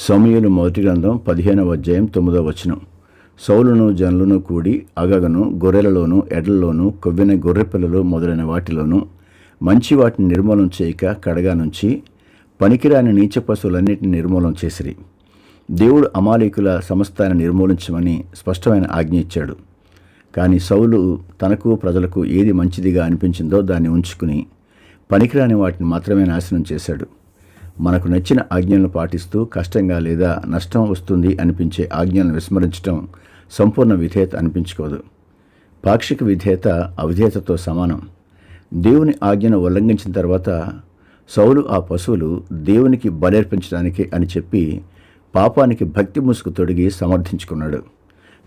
సమూయేలు మొదటి గ్రంథం 15వ అధ్యాయం 9వ వచనం. సౌలును జనులను కూడి అగగను, గొర్రెలలోను, ఎడ్లలోను, కొవ్విన గొర్రెపిల్లలు మొదలైన వాటిలోను మంచి వాటిని నిర్మూలన చేయక కడగా నుంచి పనికిరాని నీచ పశువులన్నిటిని నిర్మూలన చేసిరి. దేవుడు అమాలేకుల సమస్తాన్ని నిర్మూలించమని స్పష్టమైన ఆజ్ఞ ఇచ్చాడు. కానీ సౌలు తనకు ప్రజలకు ఏది మంచిదిగా అనిపించిందో దాన్ని ఉంచుకుని పనికిరాని వాటిని మాత్రమే నాశనం చేశాడు. మనకు నచ్చిన ఆజ్ఞలను పాటిస్తూ కష్టంగా లేదా నష్టం వస్తుంది అనిపించే ఆజ్ఞలను విస్మరించడం సంపూర్ణ విధేయత అనిపించుకోదు. పాక్షిక విధేయత అవిధేయతతో సమానం. దేవుని ఆజ్ఞను ఉల్లంఘించిన తర్వాత సౌలు ఆ పశువులు దేవునికి బలర్పించడానికి అని చెప్పి పాపానికి భక్తి ముసుగు తొడిగి సమర్థించుకున్నాడు.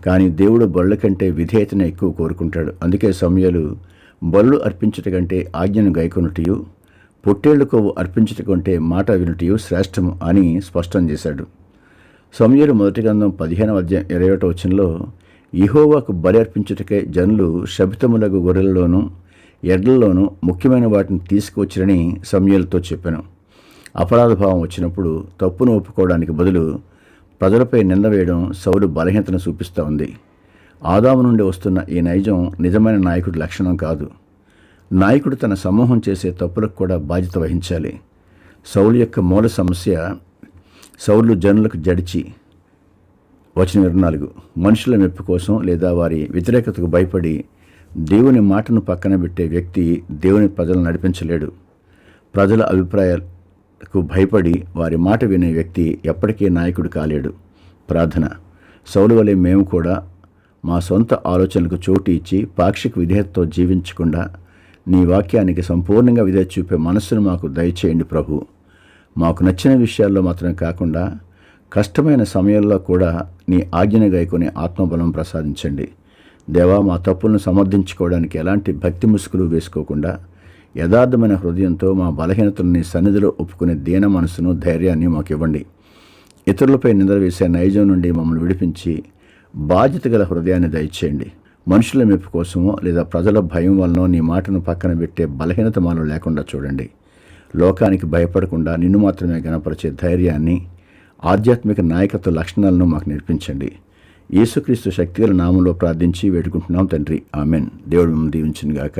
కానీ దేవుడు బలుల కంటే విధేయతనే ఎక్కువ కోరుకుంటాడు. అందుకే సమూయేలు బలులు అర్పించుట కంటే ఆజ్ఞను గైకొనుటయు, పొట్టేళ్ల కొవ్వు అర్పించుట కంటే మాట వినుటయు శ్రేష్టము అని స్పష్టం చేశాడు. సమూయేలు మొదటి గ్రంథం 15వ అధ్యాయం 21వ వచనంలో యెహోవాకు బలి అర్పించుటకే జనులు శపితములగు గొర్రెలలోనూ ఎడ్లలోనూ ముఖ్యమైన వాటిని తీసుకువచ్చిరని సమూయేలుతో చెప్పాను. అపరాధ భావం వచ్చినప్పుడు తప్పును ఒప్పుకోవడానికి బదులు ప్రజలపై నింద వేయడం సౌలు బలహీనతను చూపిస్తూ ఉంది. ఆదాము నుండి వస్తున్న ఈ నైజం నిజమైన నాయకుడి లక్షణం కాదు. నాయకుడు తన సమూహం చేసే తప్పులకు కూడా బాధ్యత వహించాలి. సౌలు యొక్క మూల సమస్య సౌలు జనులకు జడిచి. వచనం 24, మనుషుల మెప్పు కోసం లేదా వారి వ్యతిరేకతకు భయపడి దేవుని మాటను పక్కన పెట్టే వ్యక్తి దేవుని ప్రజలను నడిపించలేడు. ప్రజల అభిప్రాయాలకు భయపడి వారి మాట వినే వ్యక్తి ఎప్పటికీ నాయకుడు కాలేడు. ప్రార్థన. సౌలు వలె మేము కూడా మా సొంత ఆలోచనలకు చోటు ఇచ్చి పాక్షిక విధేయతతో జీవించకుండా నీ వాక్యానికి సంపూర్ణంగా విధేయత చూపే మనస్సును మాకు దయచేయండి ప్రభు. మాకు నచ్చిన విషయాల్లో మాత్రమే కాకుండా కష్టమైన సమయాల్లో కూడా నీ ఆజ్ఞను గైకొని ఆత్మబలం ప్రసాదించండి. దేవా, మా తప్పులను సమర్థించుకోవడానికి ఎలాంటి భక్తి ముసుగులు వేసుకోకుండా యథార్థమైన హృదయంతో మా బలహీనతలను నీ సన్నిధిలో ఒప్పుకునే దీన మనసును, ధైర్యాన్ని మాకు ఇవ్వండి. ఇతరులపై నిందలు వేసే నైజం నుండి మమ్మల్ని విడిపించి బాధ్యత గల హృదయాన్ని దయచేయండి. మనుషుల మెప్పు కోసమో లేదా ప్రజల భయం వలనో నీ మాటను పక్కన పెట్టే బలహీనత మాలో లేకుండా చూడండి. లోకానికి భయపడకుండా నిన్ను మాత్రమే గణపరిచే ధైర్యాన్ని, ఆధ్యాత్మిక నాయకత్వ లక్షణాలను మాకు నేర్పించండి. యేసుక్రీస్తు శక్తిగల నామంలో ప్రార్థించి వేడుకుంటున్నాం తండ్రి. ఆమెన్. దేవుడు మిమ్మల్ని దీవించును గాక.